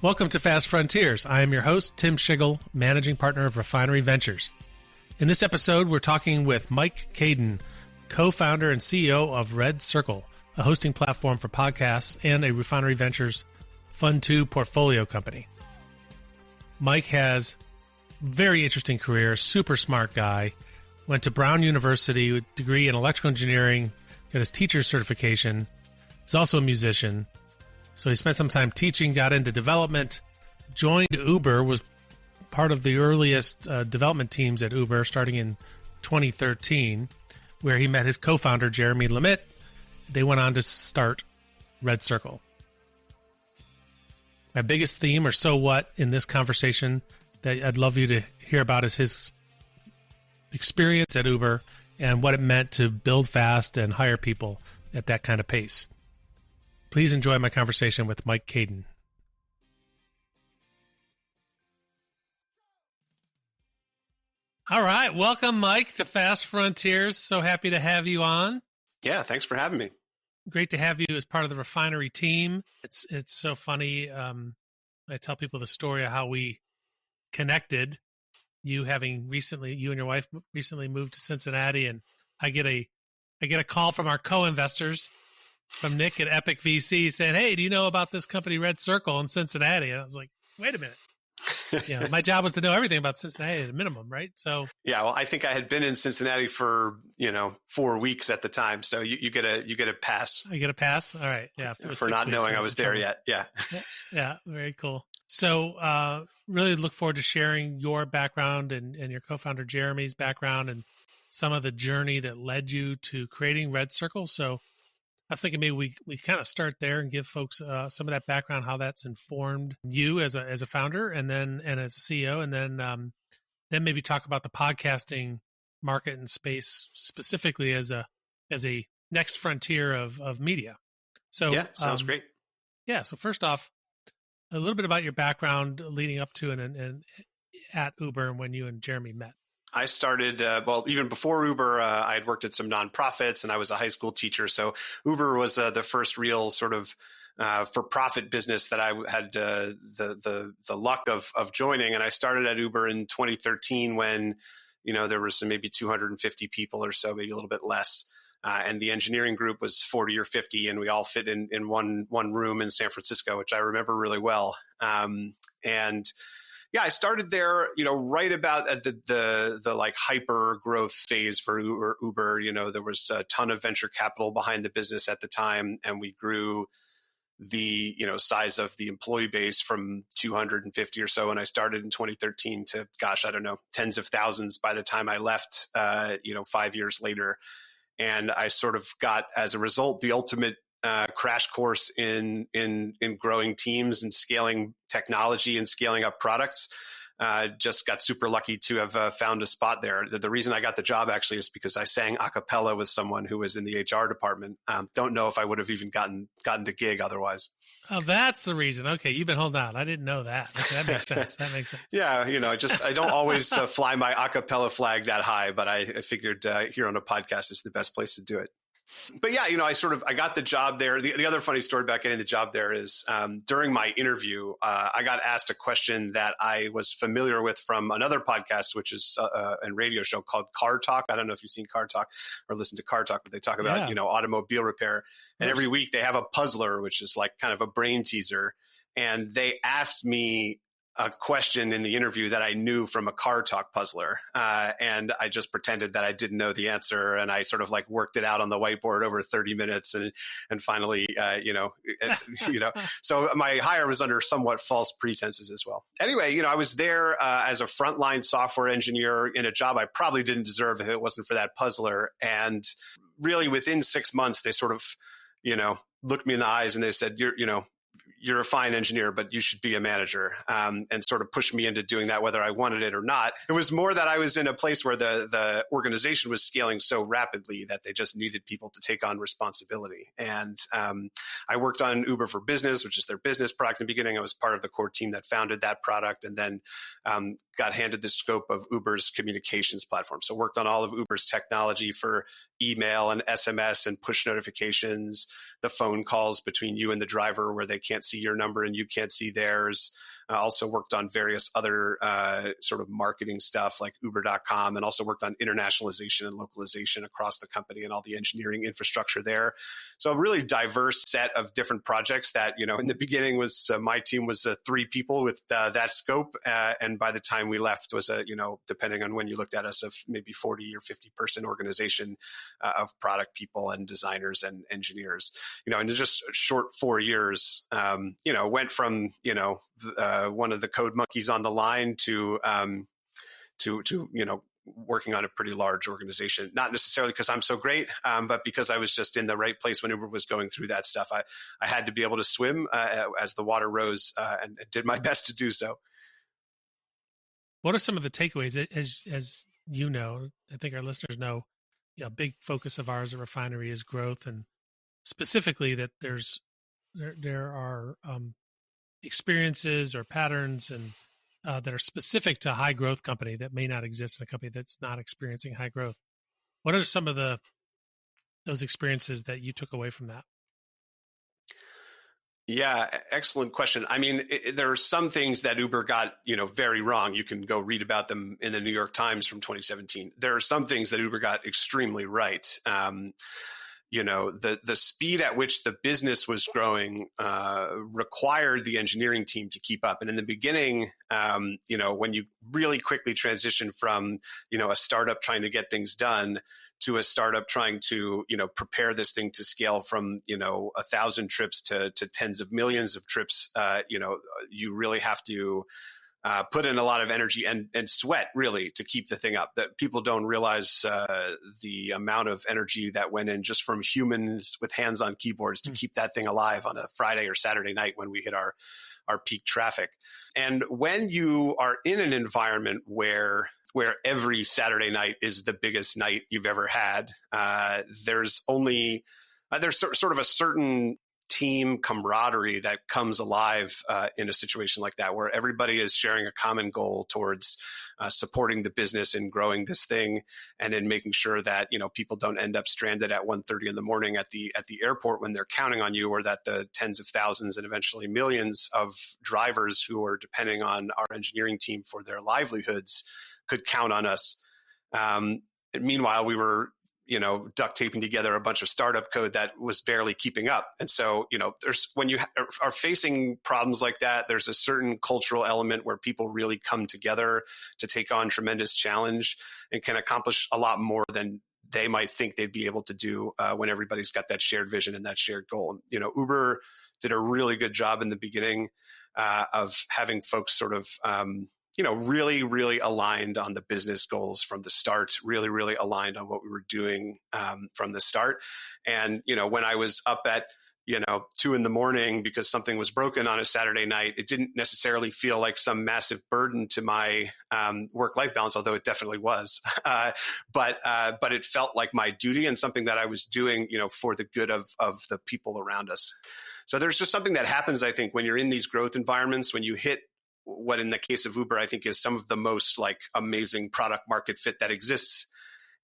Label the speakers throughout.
Speaker 1: Welcome to Fast Frontiers. I am your host, Tim Schigel, Managing Partner of Refinery Ventures. In this episode, we're talking with Mike Kadin, co-founder and CEO of RedCircle, a hosting platform for podcasts and a Refinery Ventures Fund 2 portfolio company. Mike has a very interesting career, super smart guy, went to Brown University with a degree in electrical engineering, got his teacher's certification. He's also a musician. So he spent some time teaching, got into development, joined Uber, was part of the earliest development teams at Uber starting in 2013, where he met his co-founder, Jeremy Lermitte. They went on to start RedCircle. My biggest theme, or so what, in this conversation that I'd love you to hear about is his experience at Uber and what it meant to build fast and hire people at that kind of pace. Please enjoy my conversation with Mike Kadin. All right. Welcome, Mike, to Fast Frontiers. So happy to have you on.
Speaker 2: Yeah, thanks for having me.
Speaker 1: Great to have you as part of the Refinery team. It's so funny. I tell people the story of how we connected. You and your wife recently moved to Cincinnati, and I get a call from our co-investors, from Nick at Epic VC, saying, "Hey, do you know about this company Red-Circle in Cincinnati?" And I was like, "Wait a minute." My job was to know everything about Cincinnati at a minimum, right? So
Speaker 2: yeah, well, I think I had been in Cincinnati for 4 weeks at the time, so you get a pass.
Speaker 1: I get a pass. All right, yeah,
Speaker 2: for not knowing I was there yet.
Speaker 1: Yeah, very cool. So really look forward to sharing your background and your co-founder Jeremy's background and some of the journey that led you to creating RedCircle. So I was thinking maybe we kind of start there and give folks some of that background, how that's informed you as a founder and as a CEO, and then maybe talk about the podcasting market and space specifically as a next frontier of media. So
Speaker 2: yeah, sounds great.
Speaker 1: Yeah. So first off, a little bit about your background leading up to and at Uber and when you and Jeremy met.
Speaker 2: I started, even before Uber, I had worked at some nonprofits and I was a high school teacher. So Uber was the first real sort of for-profit business that I had the luck of joining. And I started at Uber in 2013 when, there was maybe 250 people or so, maybe a little bit less. And the engineering group was 40 or 50, and we all fit in one room in San Francisco, which I remember really well. Yeah, I started there, right about at the like hyper growth phase for Uber. There was a ton of venture capital behind the business at the time, and we grew the size of the employee base from 250 or so when I started in 2013 to, tens of thousands by the time I left, 5 years later. And I sort of got, as a result, the ultimate crash course in growing teams and scaling technology and scaling up products. Just got super lucky to have found a spot there. The reason I got the job actually is because I sang a cappella with someone who was in the HR department. Don't know if I would have even gotten the gig otherwise.
Speaker 1: Oh, that's the reason. Okay, you've been holding on. I didn't know that. Okay, that makes sense.
Speaker 2: Yeah, I don't always fly my a cappella flag that high, but I figured here on a podcast is the best place to do it. But yeah, I got the job there. The other funny story about getting the job there is during my interview, I got asked a question that I was familiar with from another podcast, which is a radio show called Car Talk. I don't know if you've seen Car Talk or listened to Car Talk, but they talk about, automobile repair. And every week they have a puzzler, which is like kind of a brain teaser. And they asked me a question in the interview that I knew from a Car Talk puzzler. And I just pretended that I didn't know the answer. And I sort of like worked it out on the whiteboard over 30 minutes and finally, so my hire was under somewhat false pretenses as well. Anyway, I was there as a frontline software engineer in a job I probably didn't deserve if it wasn't for that puzzler. And really within 6 months, they sort of, looked me in the eyes and they said, you're a fine engineer, but you should be a manager, and sort of pushed me into doing that, whether I wanted it or not. It was more that I was in a place where the organization was scaling so rapidly that they just needed people to take on responsibility. And I worked on Uber for Business, which is their business product in the beginning. I was part of the core team that founded that product, and then got handed the scope of Uber's communications platform. So worked on all of Uber's technology for email and SMS and push notifications, the phone calls between you and the driver where they can't see your number and you can't see theirs. I also worked on various other sort of marketing stuff like Uber.com, and also worked on internationalization and localization across the company and all the engineering infrastructure there. So a really diverse set of different projects that, in the beginning was my team was 3 people with that scope. And by the time we left was depending on when you looked at us, of maybe 40 or 50 person organization of product people and designers and engineers. In just a short 4 years, went from, one of the code monkeys on the line to working on a pretty large organization, not necessarily because I'm so great, but because I was just in the right place when Uber was going through that stuff. I had to be able to swim as the water rose, and did my best to do so.
Speaker 1: What are some of the takeaways? As you know, I think our listeners know, a big focus of ours at Refinery is growth, and specifically that there are experiences or patterns and that are specific to a high growth company that may not exist in a company that's not experiencing high growth. What are some of those experiences that you took away from that?
Speaker 2: Yeah, excellent question. I mean, there are some things that Uber got, very wrong. You can go read about them in the New York Times from 2017. There are some things that Uber got extremely right. The speed at which the business was growing required the engineering team to keep up. And in the beginning, when you really quickly transition from, a startup trying to get things done to a startup trying to, prepare this thing to scale from, 1,000 trips to tens of millions of trips, you really have to put in a lot of energy and sweat, really, to keep the thing up. That people don't realize the amount of energy that went in just from humans with hands on keyboards to keep that thing alive on a Friday or Saturday night when we hit our peak traffic. And when you are in an environment where every Saturday night is the biggest night you've ever had, there's sort of a certain team camaraderie that comes alive in a situation like that, where everybody is sharing a common goal towards supporting the business and growing this thing, and in making sure that people don't end up stranded at 1:30 in the morning at the airport when they're counting on you, or that the tens of thousands and eventually millions of drivers who are depending on our engineering team for their livelihoods could count on us. And meanwhile, we were duct taping together a bunch of startup code that was barely keeping up. And so, when you are facing problems like that, there's a certain cultural element where people really come together to take on tremendous challenge and can accomplish a lot more than they might think they'd be able to do when everybody's got that shared vision and that shared goal. Uber did a really good job in the beginning of having folks sort of really, really aligned on the business goals from the start, really, really aligned on what we were doing from the start. And, when I was up at, 2 a.m. because something was broken on a Saturday night, it didn't necessarily feel like some massive burden to my work-life balance, although it definitely was. But it felt like my duty and something that I was doing, for the good of the people around us. So there's just something that happens, I think, when you're in these growth environments, when you hit what in the case of Uber, I think is some of the most amazing product market fit that exists.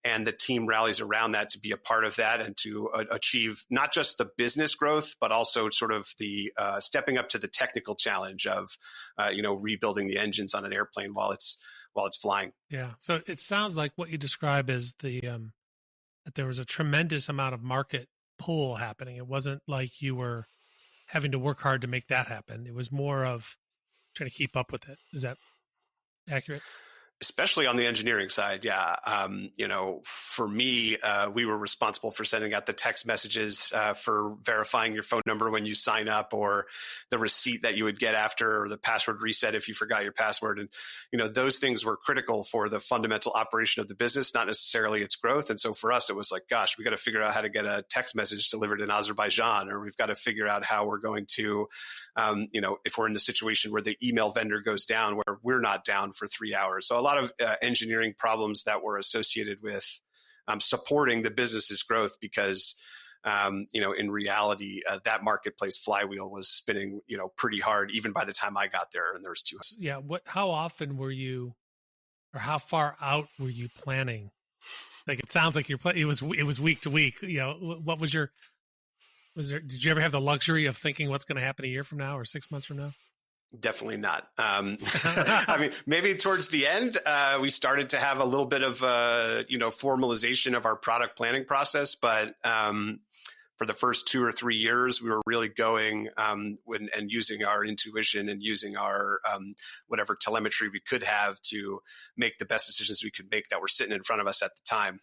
Speaker 2: And the team rallies around that to be a part of that and to achieve not just the business growth, but also sort of the stepping up to the technical challenge of, rebuilding the engines on an airplane while it's flying.
Speaker 1: Yeah. So it sounds like what you describe is that there was a tremendous amount of market pull happening. It wasn't like you were having to work hard to make that happen. It was more of trying to keep up with it. Is that accurate?
Speaker 2: Especially on the engineering side. Yeah. For me, we were responsible for sending out the text messages for verifying your phone number when you sign up, or the receipt that you would get after, or the password reset if you forgot your password. And, those things were critical for the fundamental operation of the business, not necessarily its growth. And so for us, it was like, gosh, we got to figure out how to get a text message delivered in Azerbaijan, or we've got to figure out how we're going to, if we're in the situation where the email vendor goes down, where we're not down for 3 hours. So a lot of engineering problems that were associated with supporting the business's growth, because in reality, that marketplace flywheel was spinning pretty hard even by the time I got there, and there was 200.
Speaker 1: Yeah. How often were you or how far out were you planning? Like, it sounds like it was week to week. What was did you ever have the luxury of thinking what's going to happen a year from now or 6 months from now?
Speaker 2: Definitely not. I mean, maybe towards the end, we started to have a little bit of, formalization of our product planning process. But for the first 2 or 3 years, we were really going and using our intuition and using our whatever telemetry we could have to make the best decisions we could make that were sitting in front of us at the time.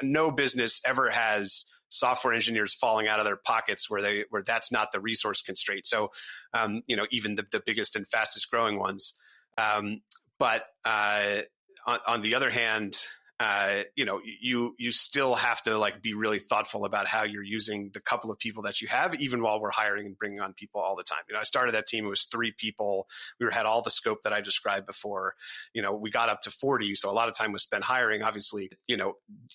Speaker 2: No business ever has software engineers falling out of their pockets where that's not the resource constraint. So, even the biggest and fastest growing ones. But on the other hand, you still have to be really thoughtful about how you're using the couple of people that you have, even while we're hiring and bringing on people all the time. I started that team. It was 3 people. We had all the scope that I described before. We got up to 40. So a lot of time was spent hiring. Obviously,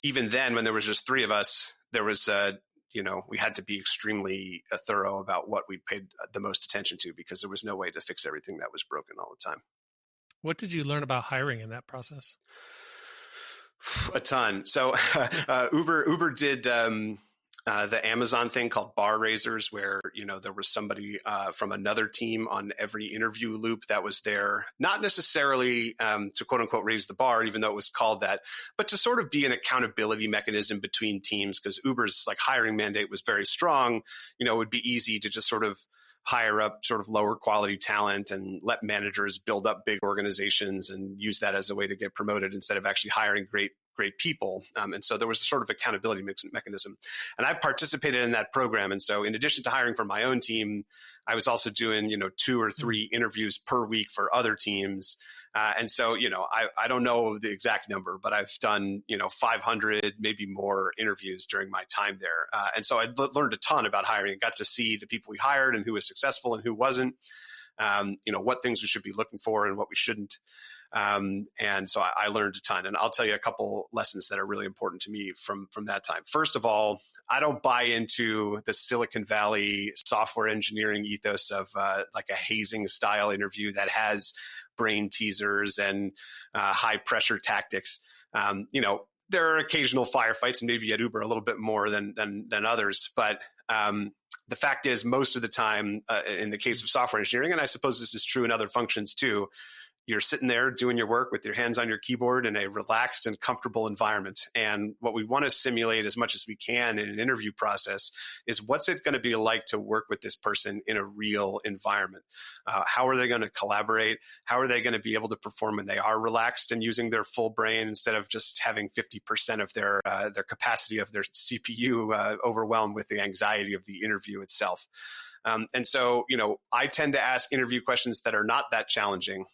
Speaker 2: even then when there was just 3 of us, there was, we had to be extremely thorough about what we paid the most attention to, because there was no way to fix everything that was broken all the time.
Speaker 1: What did you learn about hiring in that process?
Speaker 2: A ton. So Uber did the Amazon thing called bar raisers, where there was somebody from another team on every interview loop that was there, not necessarily to quote unquote raise the bar, even though it was called that, but to sort of be an accountability mechanism between teams, because Uber's hiring mandate was very strong. It would be easy to just sort of hire up sort of lower quality talent and let managers build up big organizations and use that as a way to get promoted instead of actually hiring great people. And so there was a sort of accountability mechanism. And I participated in that program. And so in addition to hiring for my own team, I was also doing, 2 or 3 interviews per week for other teams. And so, I don't know the exact number, but I've done, 500, maybe more interviews during my time there. And so I learned a ton about hiring and got to see the people we hired and who was successful and who wasn't, what things we should be looking for and what we shouldn't. And so I learned a ton, and I'll tell you a couple lessons that are really important to me from that time. First of all, I don't buy into the Silicon Valley software engineering ethos of a hazing style interview that has brain teasers and high pressure tactics. There are occasional firefights, and maybe at Uber a little bit more than others, but the fact is, most of the time, in the case of software engineering, and I suppose this is true in other functions too, you're sitting there doing your work with your hands on your keyboard in a relaxed and comfortable environment. And what we want to simulate as much as we can in an interview process is, what's it going to be like to work with this person in a real environment? How are they going to collaborate? How are they going to be able to perform when they are relaxed and using their full brain instead of just having 50% of their capacity of their CPU overwhelmed with the anxiety of the interview itself? And so, I tend to ask interview questions that are not that challenging,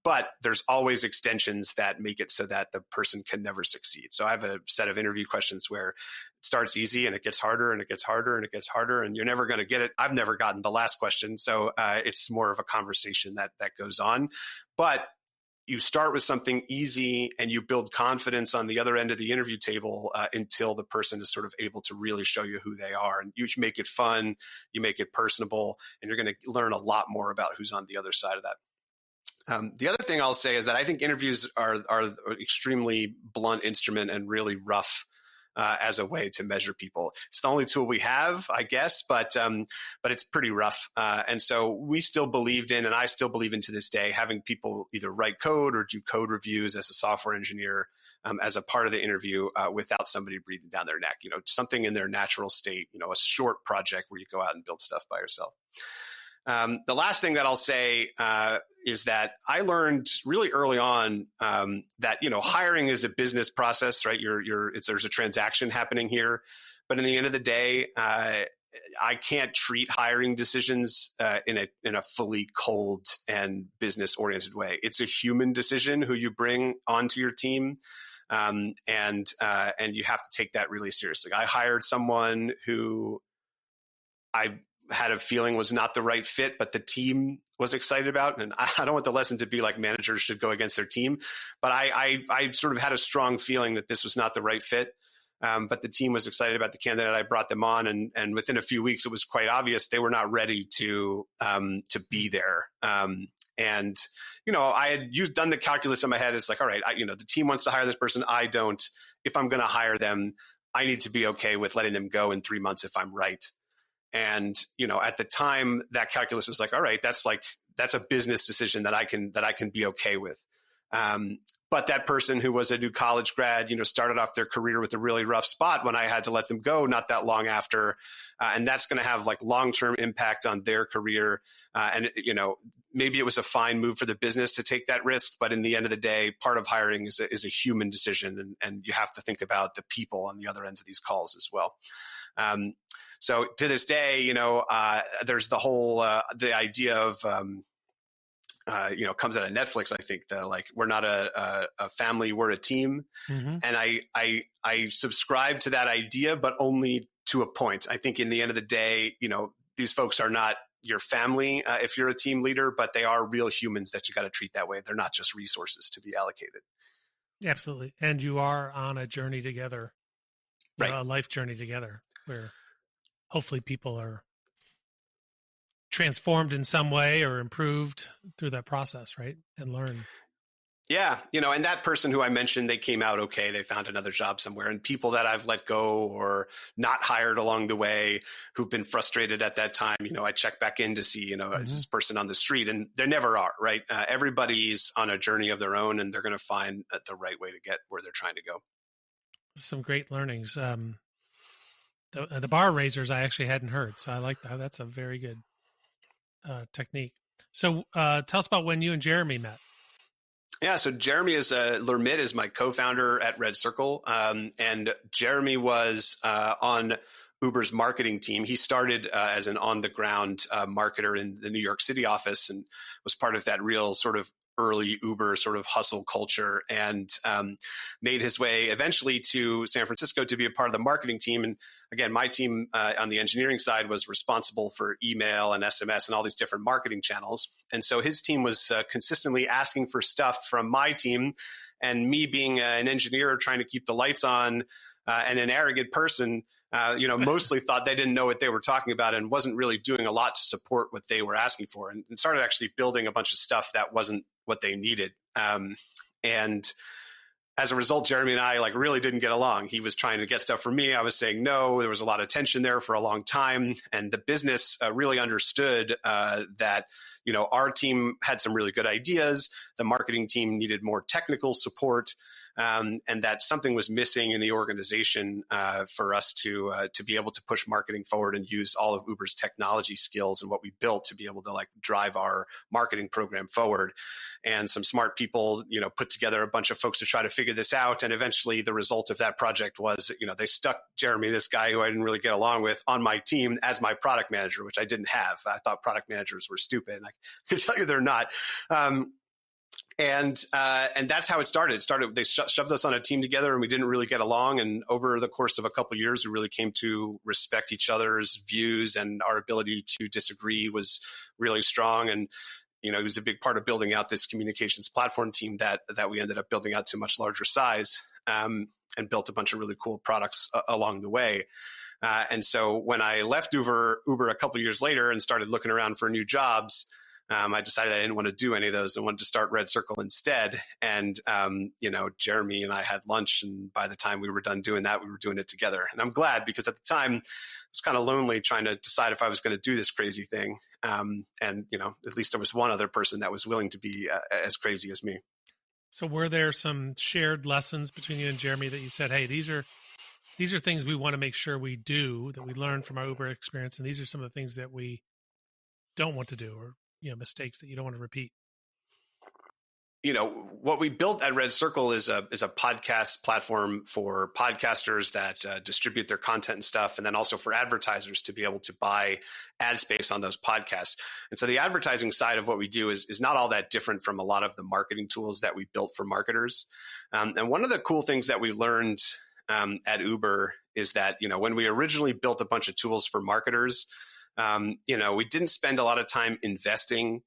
Speaker 2: but there's always extensions that make it so that the person can never succeed. So I have a set of interview questions where it starts easy and it gets harder and it gets harder and it gets harder, and you're never going to get it. I've never gotten the last question. So it's more of a conversation that goes on. But you start with something easy and you build confidence on the other end of the interview table until the person is sort of able to really show you who they are. And you make it fun, you make it personable, and you're going to learn a lot more about who's on the other side of that. The other thing I'll say is that I think interviews are an extremely blunt instrument and really rough as a way to measure people. It's the only tool we have, I guess, but it's pretty rough. And so we still believed in, and I still believe in to this day, having people either write code or do code reviews as a software engineer as a part of the interview without somebody breathing down their neck, something in their natural state, a short project where you go out and build stuff by yourself. The last thing that I'll say is that I learned really early on that hiring is a business process, right? There's a transaction happening here, but in the end of the day, I can't treat hiring decisions in a fully cold and business oriented way. It's a human decision who you bring onto your team, and you have to take that really seriously. I hired someone who I had a feeling was not the right fit, but the team was excited about. And I don't want the lesson to be like managers should go against their team, but I sort of had a strong feeling that this was not the right fit. But the team was excited about the candidate. I brought them on, and within a few weeks, it was quite obvious they were not ready to be there. And, I had done the calculus in my head. It's like, all right, the team wants to hire this person. I don't. If I'm going to hire them, I need to be okay with letting them go in 3 months if I'm right. And, at the time that calculus was like, all right, that's a business decision that I can be okay with. But that person who was a new college grad, started off their career with a really rough spot when I had to let them go not that long after. And that's going to have long-term impact on their career. And maybe it was a fine move for the business to take that risk. But in the end of the day, part of hiring is a human decision. And you have to think about the people on the other ends of these calls as well. So to this day, there's the whole, the idea of, comes out of Netflix. I think we're not a family, we're a team. Mm-hmm. And I subscribe to that idea, but only to a point. I think in the end of the day, these folks are not your family if you're a team leader, but they are real humans that you got to treat that way. They're not just resources to be allocated.
Speaker 1: Absolutely. And you are on a journey together,
Speaker 2: right?
Speaker 1: A life journey together where hopefully people are transformed in some way or improved through that process, right? And learn.
Speaker 2: Yeah. And that person who I mentioned, they came out okay. They found another job somewhere. And people that I've let go or not hired along the way who've been frustrated at that time, I check back in to see, mm-hmm. is this person on the street? And there never are, right? Everybody's on a journey of their own and they're going to find the right way to get where they're trying to go.
Speaker 1: Some great learnings. The bar raisers I actually hadn't heard. So I like that. That's a very good technique. So tell us about when you and Jeremy met.
Speaker 2: Yeah, so Jeremy Lermitte is my co-founder at RedCircle, and Jeremy was on Uber's marketing team. He started as an on-the-ground marketer in the New York City office and was part of that real sort of early Uber sort of hustle culture, and made his way eventually to San Francisco to be a part of the marketing team. And again, my team on the engineering side was responsible for email and SMS and all these different marketing channels. And so his team was consistently asking for stuff from my team, and me being an engineer trying to keep the lights on and an arrogant person, mostly thought they didn't know what they were talking about and wasn't really doing a lot to support what they were asking for, and started actually building a bunch of stuff that wasn't what they needed. And as a result, Jeremy and I really didn't get along. He was trying to get stuff from me. I was saying no. There was a lot of tension there for a long time. And the business really understood that, our team had some really good ideas. The marketing team needed more technical support. And that something was missing in the organization for us to be able to push marketing forward and use all of Uber's technology skills and what we built to be able to drive our marketing program forward. And some smart people, put together a bunch of folks to try to figure this out. And eventually the result of that project was, they stuck Jeremy, this guy who I didn't really get along with, on my team as my product manager, which I didn't have. I thought product managers were stupid. And I can tell you they're not. And that's how it started. They shoved us on a team together, and we didn't really get along. And over the course of a couple of years, we really came to respect each other's views, and our ability to disagree was really strong. And, it was a big part of building out this communications platform team that we ended up building out to a much larger size, and built a bunch of really cool products along the way. And so when I left Uber a couple of years later and started looking around for new jobs, I decided I didn't want to do any of those. I wanted to start RedCircle instead. And, Jeremy and I had lunch. And by the time we were done doing that, we were doing it together. And I'm glad, because at the time I was kind of lonely trying to decide if I was going to do this crazy thing. And, at least there was one other person that was willing to be as crazy as me.
Speaker 1: So were there some shared lessons between you and Jeremy that you said, hey, these are things we want to make sure we do, that we learn from our Uber experience, and these are some of the things that we don't want to do, or mistakes that you don't want to repeat?
Speaker 2: What we built at RedCircle is a podcast platform for podcasters that distribute their content and stuff, and then also for advertisers to be able to buy ad space on those podcasts. And so the advertising side of what we do is not all that different from a lot of the marketing tools that we built for marketers. And one of the cool things that we learned at Uber is that, when we originally built a bunch of tools for marketers, we didn't spend a lot of time investing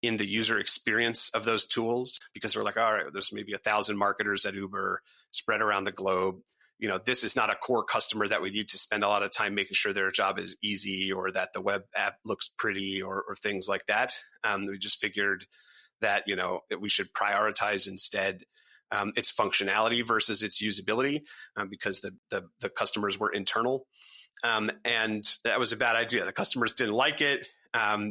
Speaker 2: in the user experience of those tools, because we're like, all right, there's maybe 1,000 marketers at Uber spread around the globe. This is not a core customer that we need to spend a lot of time making sure their job is easy, or that the web app looks pretty, or things like that. We just figured, that, we should prioritize instead its functionality versus its usability, because the customers were internal. And that was a bad idea. The customers didn't like it.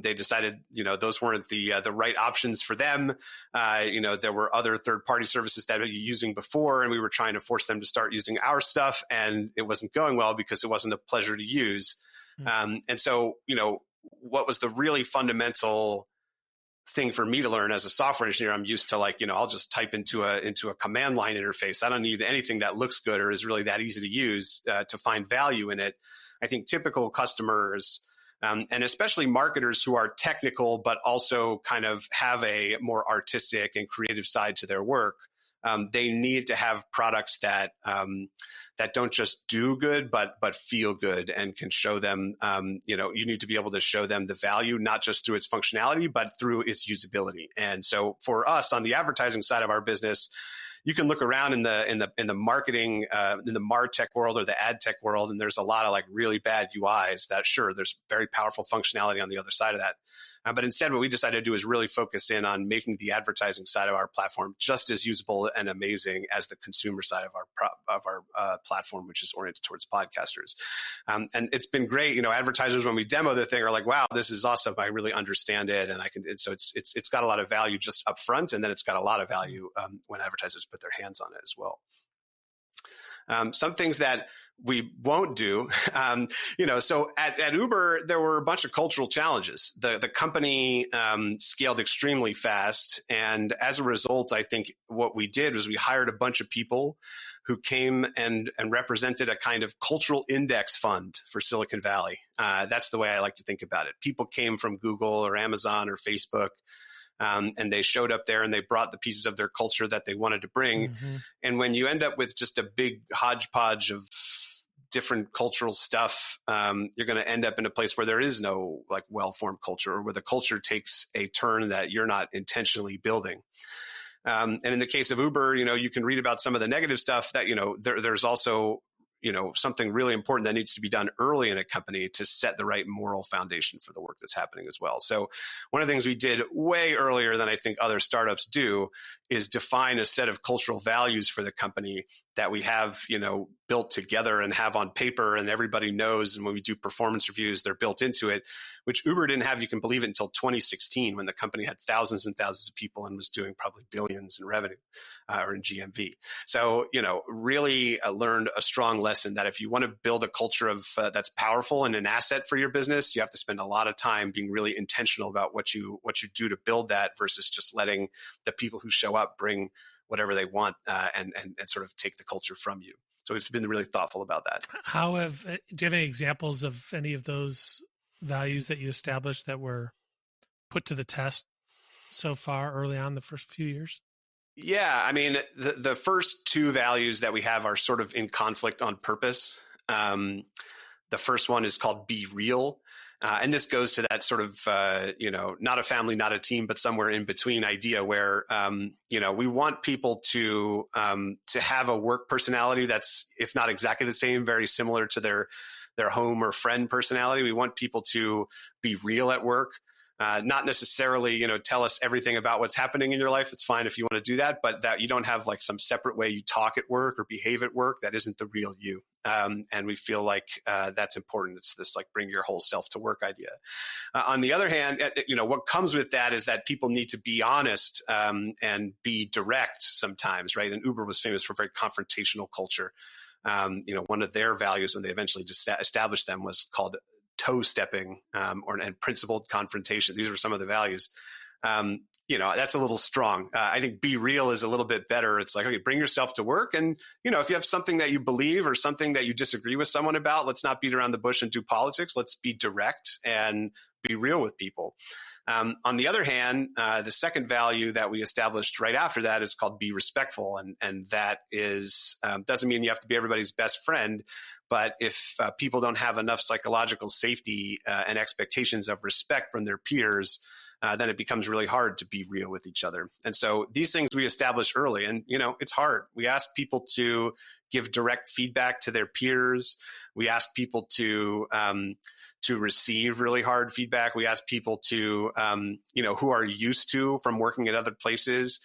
Speaker 2: They decided, those weren't the right options for them. There were other third-party services that they were using before, and we were trying to force them to start using our stuff, and it wasn't going well because it wasn't a pleasure to use. And so, what was the really fundamental thing for me to learn as a software engineer? I'm used to I'll just type into a command line interface. I don't need anything that looks good or is really that easy to use to find value in it. I think typical customers, and especially marketers who are technical, but also kind of have a more artistic and creative side to their work, they need to have products that don't just do good, but feel good and can show them. You need to be able to show them the value, not just through its functionality, but through its usability. And so for us on the advertising side of our business, you can look around in the marketing, in the MarTech world or the ad tech world, and there's a lot of really bad UIs that, sure, there's very powerful functionality on the other side of that. But instead, what we decided to do is really focus in on making the advertising side of our platform just as usable and amazing as the consumer side of our platform, which is oriented towards podcasters. And it's been great. Advertisers, when we demo the thing, are like, "Wow, this is awesome! I really understand it, and I can." And so it's got a lot of value just up front, and then it's got a lot of value when advertisers put their hands on it as well. Some things that we won't do, so at Uber, there were a bunch of cultural challenges. The company scaled extremely fast. And as a result, I think what we did was we hired a bunch of people who came and represented a kind of cultural index fund for Silicon Valley. That's the way I like to think about it. People came from Google or Amazon or Facebook, and they showed up there and they brought the pieces of their culture that they wanted to bring. Mm-hmm. And when you end up with just a big hodgepodge of different cultural stuff, you're going to end up in a place where there is no well-formed culture, or where the culture takes a turn that you're not intentionally building. And in the case of Uber, you can read about some of the negative stuff that, there's also, something really important that needs to be done early in a company to set the right moral foundation for the work that's happening as well. So one of the things we did way earlier than I think other startups do is define a set of cultural values for the company that we have, built together and have on paper, and everybody knows. And when we do performance reviews, they're built into it, which Uber didn't have, you can believe it, until 2016, when the company had thousands and thousands of people and was doing probably billions in revenue or in GMV. So, really learned a strong lesson that if you want to build a culture of that's powerful and an asset for your business, you have to spend a lot of time being really intentional about what you do to build that, versus just letting the people who show up bring whatever they want and sort of take the culture from you. So we've been really thoughtful about that.
Speaker 1: Do you have any examples of any of those values that you established that were put to the test so far early on the first few years?
Speaker 2: Yeah, I mean, the first two values that we have are sort of in conflict on purpose. The first one is called Be Real. And this goes to that sort of, not a family, not a team, but somewhere in between idea where, we want people to have a work personality that's, if not exactly the same, very similar to their home or friend personality. We want people to be real at work. Not necessarily, tell us everything about what's happening in your life. It's fine if you want to do that, but that you don't have some separate way you talk at work or behave at work that isn't the real you. And we feel like that's important. It's this bring your whole self to work idea. On the other hand, what comes with that is that people need to be honest and be direct sometimes, right? And Uber was famous for a very confrontational culture. One of their values when they eventually just established them was called toe stepping and principled confrontation. These were some of the values. That's a little strong. I think Be Real is a little bit better. It's okay, bring yourself to work. And, if you have something that you believe or something that you disagree with someone about, let's not beat around the bush and do politics. Let's be direct and be real with people. On the other hand, the second value that we established right after that is called Be Respectful. And that is, doesn't mean you have to be everybody's best friend, but if people don't have enough psychological safety and expectations of respect from their peers, then it becomes really hard to be real with each other. And so these things we established early, and, it's hard. We ask people to give direct feedback to their peers. We ask people to receive really hard feedback. We ask people to, who are used to from working at other places,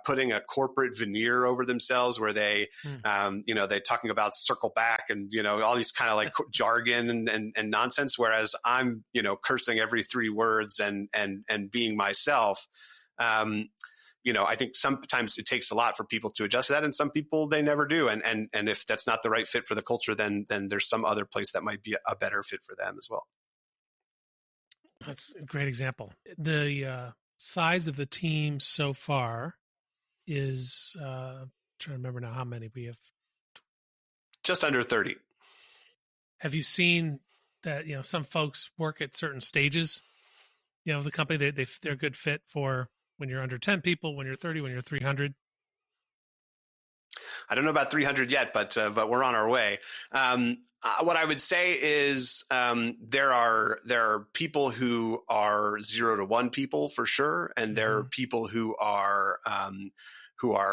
Speaker 2: putting a corporate veneer over themselves where they, they're talking about circle back and, all these kind of like jargon and nonsense. Whereas I'm, cursing every 3 words and being myself. I think sometimes it takes a lot for people to adjust to that, and some people they never do. And if that's not the right fit for the culture, then there's some other place that might be a better fit for them as well.
Speaker 1: That's a great example. The size of the team so far is trying to remember now how many we have.
Speaker 2: Just under 30.
Speaker 1: Have you seen that? Some folks work at certain stages. The company they're a good fit for when you're under 10 people, when you're 30, when you're 300.
Speaker 2: I don't know about 300 yet, but we're on our way. What I would say is there are people who are 0 to 1 people for sure, and there are people who are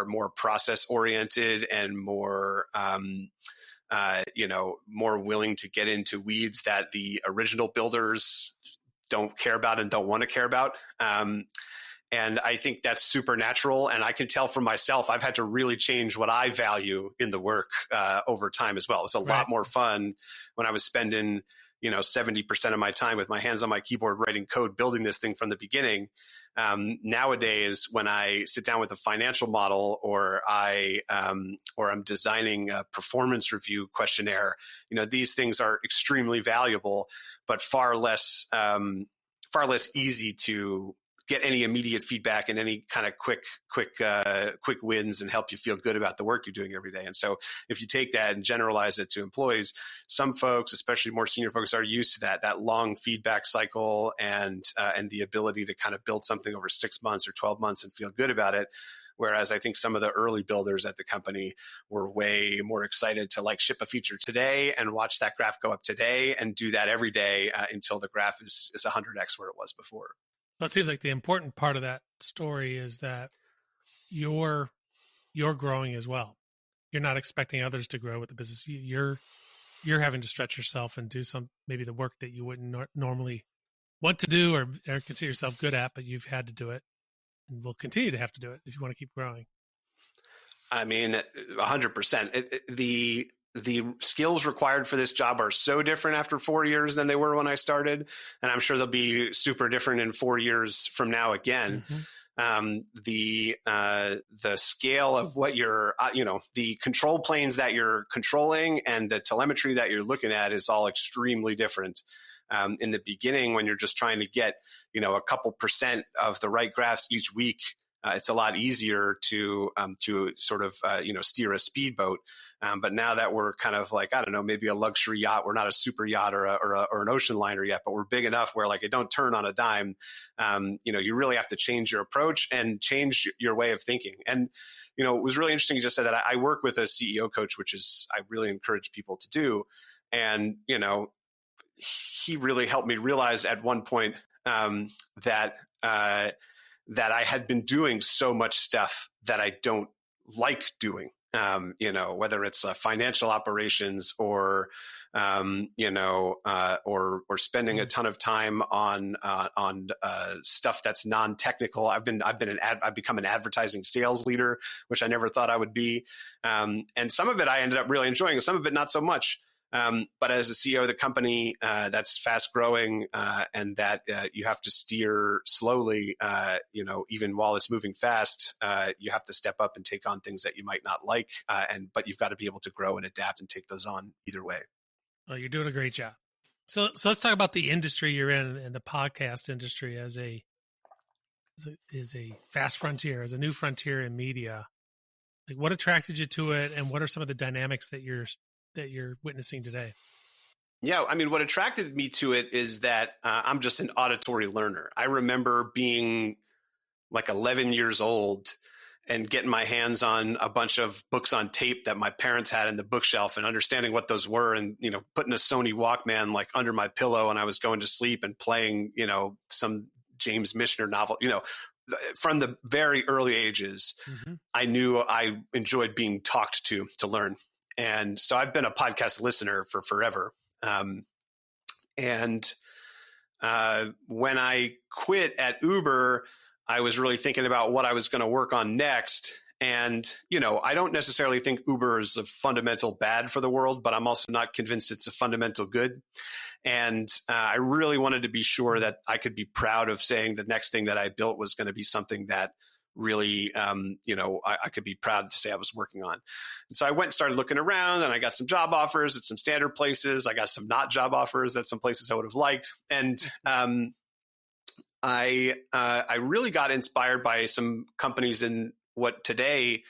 Speaker 2: more process oriented and more more willing to get into weeds that the original builders don't care about and don't want to care about. And I think that's super natural. And I can tell from myself, I've had to really change what I value in the work over time as well. It was a lot more fun when I was spending, 70% of my time with my hands on my keyboard writing code, building this thing from the beginning. Nowadays, when I sit down with a financial model or I'm designing a performance review questionnaire, these things are extremely valuable, but far less easy to get any immediate feedback and any kind of quick wins and help you feel good about the work you're doing every day. And so if you take that and generalize it to employees, some folks, especially more senior folks, are used to that long feedback cycle and the ability to kind of build something over 6 months or 12 months and feel good about it. Whereas I think some of the early builders at the company were way more excited to like ship a feature today and watch that graph go up today and do that every day until the graph is 100x where it was before.
Speaker 1: Well, it seems like the important part of that story is that you're growing as well. You're not expecting others to grow with the business. You're having to stretch yourself and do maybe the work that you wouldn't normally want to do or consider yourself good at, but you've had to do it and will continue to have to do it if you want to keep growing.
Speaker 2: I mean, 100%. The skills required for this job are so different after 4 years than they were when I started. And I'm sure they'll be super different in 4 years from now again. The scale of what you're, the control planes that you're controlling and the telemetry that you're looking at is all extremely different. In the beginning, when you're just trying to get, a couple percent of the right graphs each week, it's a lot easier to sort of, steer a speedboat. But now that we're kind of like, I don't know, maybe a luxury yacht, we're not a super yacht or an ocean liner yet, but we're big enough where like it don't turn on a dime. You really have to change your approach and change your way of thinking. And, it was really interesting. You just said that I work with a CEO coach, which is, I really encourage people to do. And, he really helped me realize at one point that I had been doing so much stuff that I don't like doing. Whether it's financial operations or spending a ton of time on stuff that's non-technical. I've become an advertising sales leader, which I never thought I would be. And some of it I ended up really enjoying, some of it not so much. But as a CEO of the company that's fast growing and that you have to steer slowly, even while it's moving fast, you have to step up and take on things that you might not like. But you've got to be able to grow and adapt and take those on either way.
Speaker 1: Well, you're doing a great job. So let's talk about the industry you're in and the podcast industry as a fast frontier, as a new frontier in media. Like, what attracted you to it, and what are some of the dynamics that you're witnessing today?
Speaker 2: Yeah, I mean, what attracted me to it is that I'm just an auditory learner. I remember being like 11 years old and getting my hands on a bunch of books on tape that my parents had in the bookshelf and understanding what those were and, putting a Sony Walkman like under my pillow when I was going to sleep and playing, some James Michener novel, from the very early ages. I knew I enjoyed being talked to learn. And so I've been a podcast listener for forever. And when I quit at Uber, I was really thinking about what I was going to work on next. And, I don't necessarily think Uber is a fundamental bad for the world, but I'm also not convinced it's a fundamental good. And I really wanted to be sure that I could be proud of saying the next thing that I built was going to be something that really, I could be proud to say I was working on. And so I went and started looking around, and I got some job offers at some standard places. I got some not job offers at some places I would have liked. And I really got inspired by some companies in what today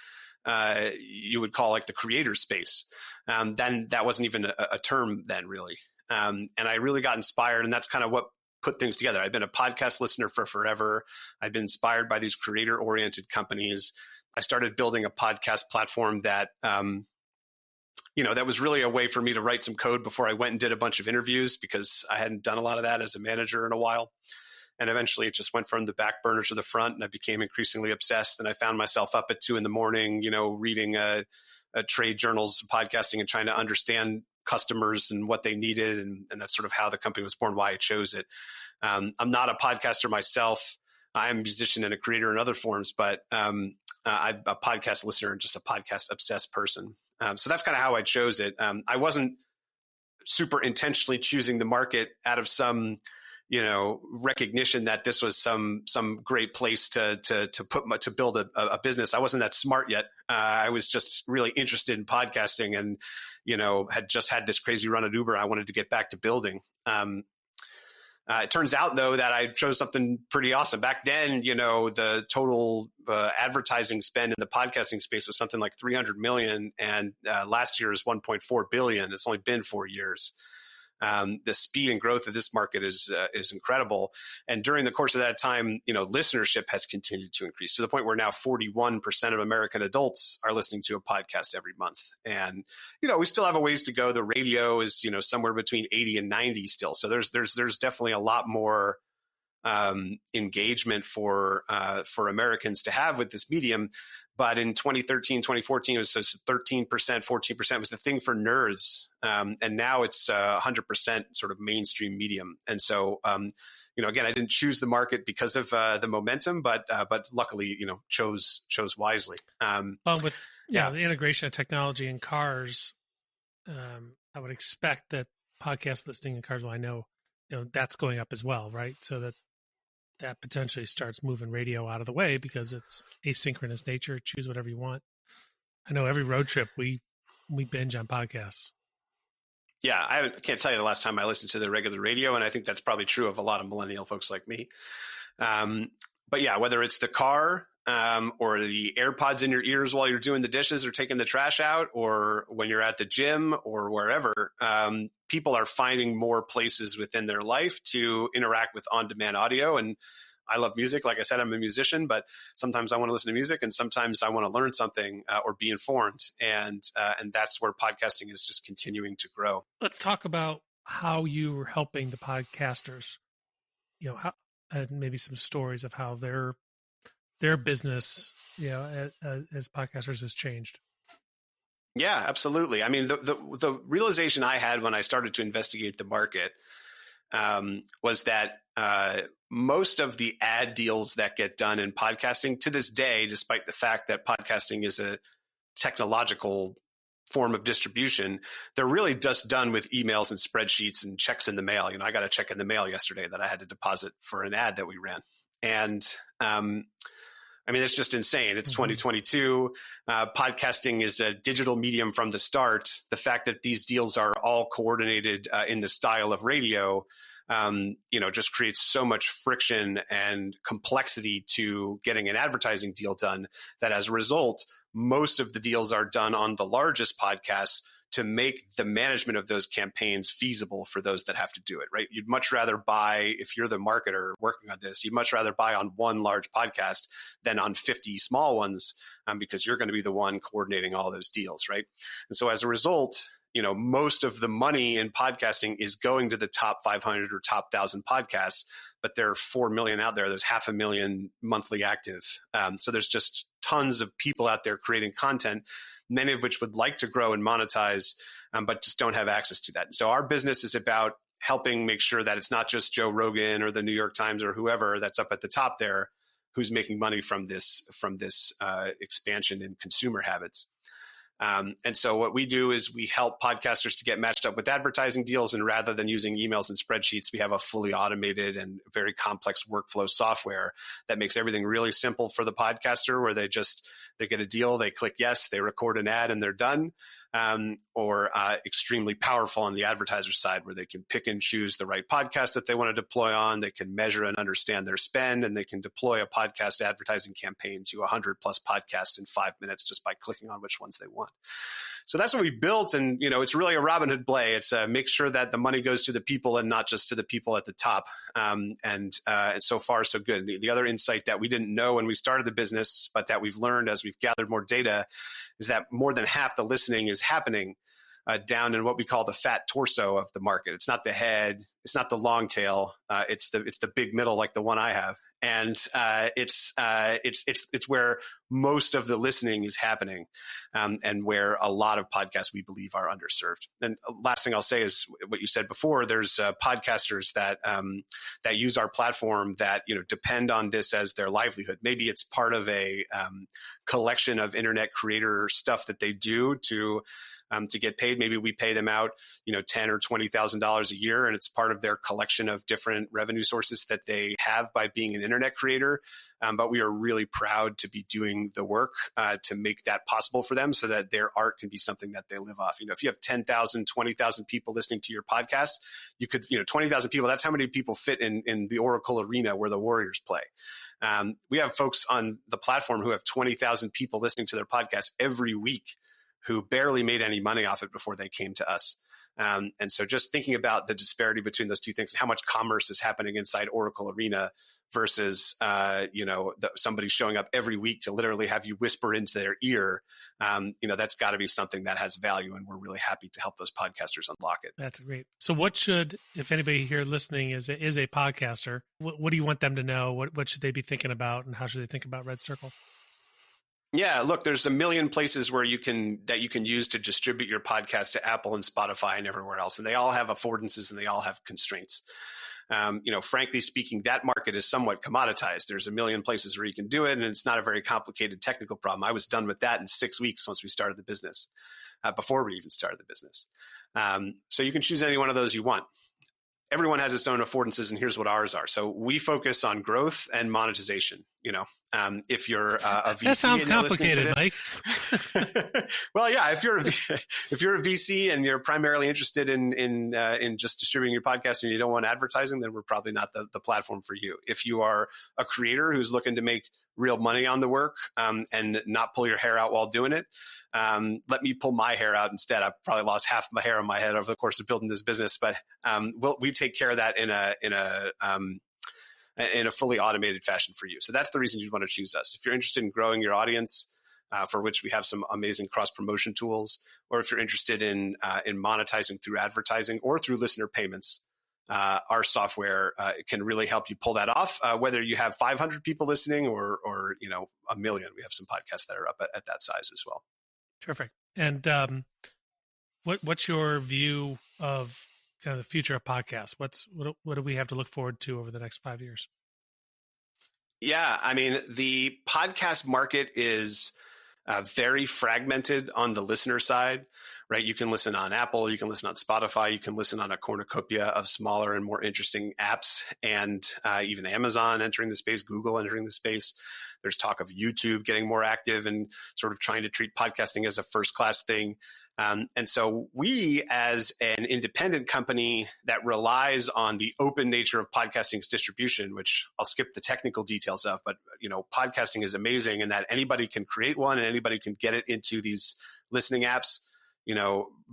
Speaker 2: you would call like the creator space. Then that wasn't even a term then, really. And I really got inspired, and that's kind of what put things together. I've been a podcast listener for forever. I've been inspired by these creator-oriented companies. I started building a podcast platform that, that was really a way for me to write some code before I went and did a bunch of interviews, because I hadn't done a lot of that as a manager in a while. And eventually it just went from the back burner to the front, and I became increasingly obsessed. And I found myself up at 2 a.m, reading trade journals, podcasting, and trying to understand customers and what they needed. And that's sort of how the company was born, why I chose it. I'm not a podcaster myself. I'm a musician and a creator in other forms, but I'm a podcast listener and just a podcast obsessed person. So that's kind of how I chose it. I wasn't super intentionally choosing the market out of some, recognition that this was some great place to build a business. I wasn't that smart yet. I was just really interested in podcasting, and, had just had this crazy run at Uber. I wanted to get back to building. It turns out, though, that I chose something pretty awesome. Back then, the total advertising spend in the podcasting space was something like $300 million, and last year is $1.4 billion. It's only been 4 years. The speed and growth of this market is incredible. And during the course of that time, listenership has continued to increase to the point where now 41% of American adults are listening to a podcast every month. And, we still have a ways to go. The radio is, somewhere between 80 and 90 still. So there's definitely a lot more engagement for Americans to have with this medium. But in 2013, 2014, it was 13%, 14% was the thing for nerds. And now it's 100% sort of mainstream medium. And so, again, I didn't choose the market because of the momentum, but luckily, chose wisely.
Speaker 1: With the integration of technology in cars, I would expect that podcast listening in cars, I know, that's going up as well, right? So that potentially starts moving radio out of the way because it's asynchronous nature. Choose whatever you want. I know every road trip we binge on podcasts.
Speaker 2: Yeah, I can't tell you the last time I listened to the regular radio, and I think that's probably true of a lot of millennial folks like me. But yeah, whether it's the car or the AirPods in your ears while you're doing the dishes or taking the trash out, or when you're at the gym or wherever, people are finding more places within their life to interact with on-demand audio. And I love music. Like I said, I'm a musician, but sometimes I want to listen to music, and sometimes I want to learn something or be informed. And that's where podcasting is just continuing to grow.
Speaker 1: Let's talk about how you were helping the podcasters. Maybe some stories of how their business, as podcasters has changed.
Speaker 2: Yeah, absolutely. I mean, the realization I had when I started to investigate the market was that most of the ad deals that get done in podcasting to this day, despite the fact that podcasting is a technological form of distribution, they're really just done with emails and spreadsheets and checks in the mail. I got a check in the mail yesterday that I had to deposit for an ad that we ran. And it's just insane. It's 2022. Podcasting is a digital medium from the start. The fact that these deals are all coordinated in the style of radio, just creates so much friction and complexity to getting an advertising deal done that as a result, most of the deals are done on the largest podcasts to make the management of those campaigns feasible for those that have to do it, right? You'd much rather buy, if you're the marketer working on this, you'd much rather buy on one large podcast than on 50 small ones, because you're going to be the one coordinating all those deals, right? And so as a result, most of the money in podcasting is going to the top 500 or top 1,000 podcasts, but there are 4 million out there. There's 500,000 monthly active. So there's just tons of people out there creating content, many of which would like to grow and monetize, but just don't have access to that. So our business is about helping make sure that it's not just Joe Rogan or the New York Times or whoever that's up at the top there who's making money from this expansion in consumer habits. And so what we do is we help podcasters to get matched up with advertising deals. And rather than using emails and spreadsheets, we have a fully automated and very complex workflow software that makes everything really simple for the podcaster, where they get a deal, they click yes, they record an ad and they're done. Or extremely powerful on the advertiser side, where they can pick and choose the right podcast that they want to deploy on. They can measure and understand their spend, and they can deploy a podcast advertising campaign to 100 plus podcasts in 5 minutes just by clicking on which ones they want. So that's what we built. And, it's really a Robin Hood play. It's make sure that the money goes to the people and not just to the people at the top. And so far, so good. The other insight that we didn't know when we started the business, but that we've learned as we've gathered more data, is that more than half the listening is happening down in what we call the fat torso of the market. It's not the head, it's not the long tail, it's the big middle, like the one I have, and it's where most of the listening is happening, and where a lot of podcasts we believe are underserved. And last thing I'll say is what you said before. There's podcasters that use our platform that depend on this as their livelihood. Maybe it's part of a collection of internet creator stuff that they do to get paid. Maybe we pay them out, $10,000 or $20,000 a year, and it's part of their collection of different revenue sources that they have by being an internet creator. But we are really proud to be doing the work to make that possible for them, so that their art can be something that they live off. If you have 10,000, 20,000 people listening to your podcast, you could, 20,000 people, that's how many people fit in the Oracle Arena where the Warriors play. We have folks on the platform who have 20,000 people listening to their podcast every week, who barely made any money off it before they came to us. And so just thinking about the disparity between those two things, how much commerce is happening inside Oracle Arena versus, somebody showing up every week to literally have you whisper into their ear, that's got to be something that has value. And we're really happy to help those podcasters unlock it.
Speaker 1: That's great. So what should, if anybody here listening is a podcaster, what do you want them to know? What should they be thinking about, and how should they think about RedCircle?
Speaker 2: Yeah, look, there's a million places where you can use to distribute your podcast to Apple and Spotify and everywhere else, and they all have affordances and they all have constraints. Frankly speaking, that market is somewhat commoditized. There's a million places where you can do it, and it's not a very complicated technical problem. I was done with that in 6 weeks once we started the business, before we even started the business. So you can choose any one of those you want. Everyone has its own affordances, and here's what ours are. So we focus on growth and monetization. If you're a VC,
Speaker 1: that sounds
Speaker 2: and you're
Speaker 1: complicated,
Speaker 2: Mike. Well, yeah, if you're a VC and you're primarily interested in just distributing your podcast and you don't want advertising, then we're probably not the platform for you. If you are a creator who's looking to make real money on the work, and not pull your hair out while doing it, let me pull my hair out instead. I've probably lost half my hair on my head over the course of building this business, but we take care of that in a fully automated fashion for you. So that's the reason you'd want to choose us. If you're interested in growing your audience, for which we have some amazing cross-promotion tools, or if you're interested in monetizing through advertising or through listener payments, our software can really help you pull that off, whether you have 500 people listening or a million. We have some podcasts that are up at that size as well.
Speaker 1: Terrific. And what's your view of kind of the future of podcasts? What do we have to look forward to over the next 5 years?
Speaker 2: Yeah, I mean, the podcast market is very fragmented on the listener side, right? You can listen on Apple, you can listen on Spotify, you can listen on a cornucopia of smaller and more interesting apps, and even Amazon entering the space, Google entering the space. There's talk of YouTube getting more active and sort of trying to treat podcasting as a first-class thing. And so we, as an independent company that relies on the open nature of podcasting's distribution, which I'll skip the technical details of, but podcasting is amazing in that anybody can create one and anybody can get it into these listening apps,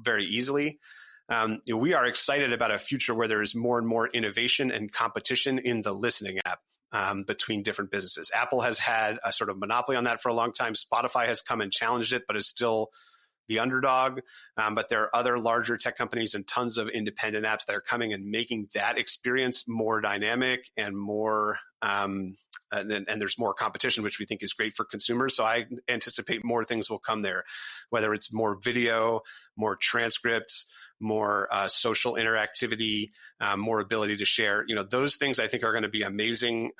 Speaker 2: very easily. We are excited about a future where there is more and more innovation and competition in the listening app. Between different businesses. Apple has had a sort of monopoly on that for a long time. Spotify has come and challenged it, but is still the underdog. But there are other larger tech companies and tons of independent apps that are coming and making that experience more dynamic and more, and there's more competition, which we think is great for consumers. So I anticipate more things will come there, whether it's more video, more transcripts, more social interactivity, more ability to share. Those things I think are going to be amazing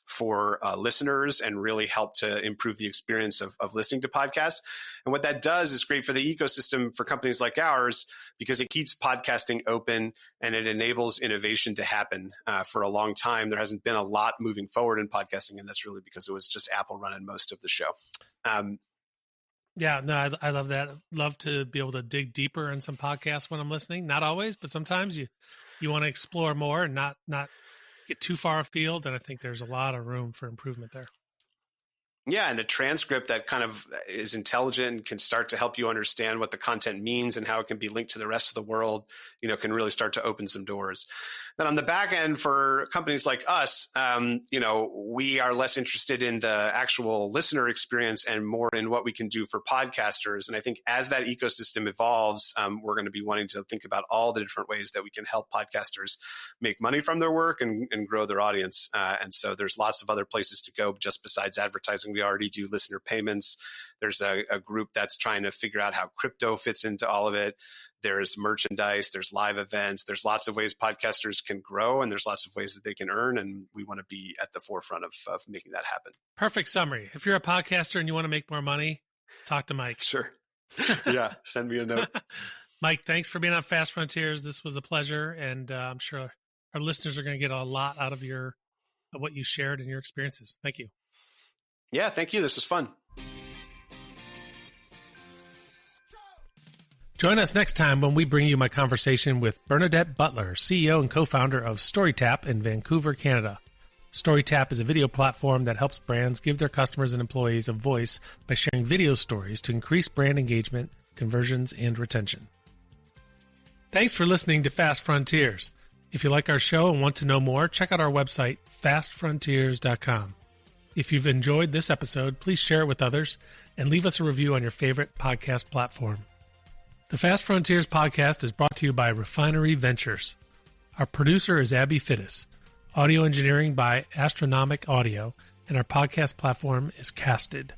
Speaker 2: for listeners and really help to improve the experience of listening to podcasts. And what that does is great for the ecosystem for companies like ours, because it keeps podcasting open and it enables innovation to happen. For a long time, there hasn't been a lot moving forward in podcasting, and that's really because it was just Apple running most of the show.
Speaker 1: Yeah, no, I love that. Love to be able to dig deeper in some podcasts when I'm listening. Not always, but sometimes you want to explore more and not get too far afield. And I think there's a lot of room for improvement there.
Speaker 2: Yeah, and a transcript that kind of is intelligent and can start to help you understand what the content means and how it can be linked to the rest of the world, can really start to open some doors. Then on the back end for companies like us, we are less interested in the actual listener experience and more in what we can do for podcasters. And I think as that ecosystem evolves, we're going to be wanting to think about all the different ways that we can help podcasters make money from their work and grow their audience. And so there's lots of other places to go just besides advertising. We already do listener payments. There's a group that's trying to figure out how crypto fits into all of it. There's merchandise, there's live events, there's lots of ways podcasters can grow, and there's lots of ways that they can earn. And we want to be at the forefront of making that happen.
Speaker 1: Perfect summary. If you're a podcaster and you want to make more money, talk to Mike.
Speaker 2: Sure. Yeah. Send me a note.
Speaker 1: Mike, thanks for being on Fast Frontiers. This was a pleasure. And I'm sure our listeners are going to get a lot out of what you shared and your experiences. Thank you.
Speaker 2: Yeah, thank you. This was fun.
Speaker 1: Join us next time when we bring you my conversation with Bernadette Butler, CEO and co-founder of StoryTap in Vancouver, Canada. StoryTap is a video platform that helps brands give their customers and employees a voice by sharing video stories to increase brand engagement, conversions, and retention. Thanks for listening to Fast Frontiers. If you like our show and want to know more, check out our website, fastfrontiers.com. If you've enjoyed this episode, please share it with others and leave us a review on your favorite podcast platform. The Fast Frontiers podcast is brought to you by Refinery Ventures. Our producer is Abby Fittis. Audio engineering by Astronomic Audio, and our podcast platform is Casted.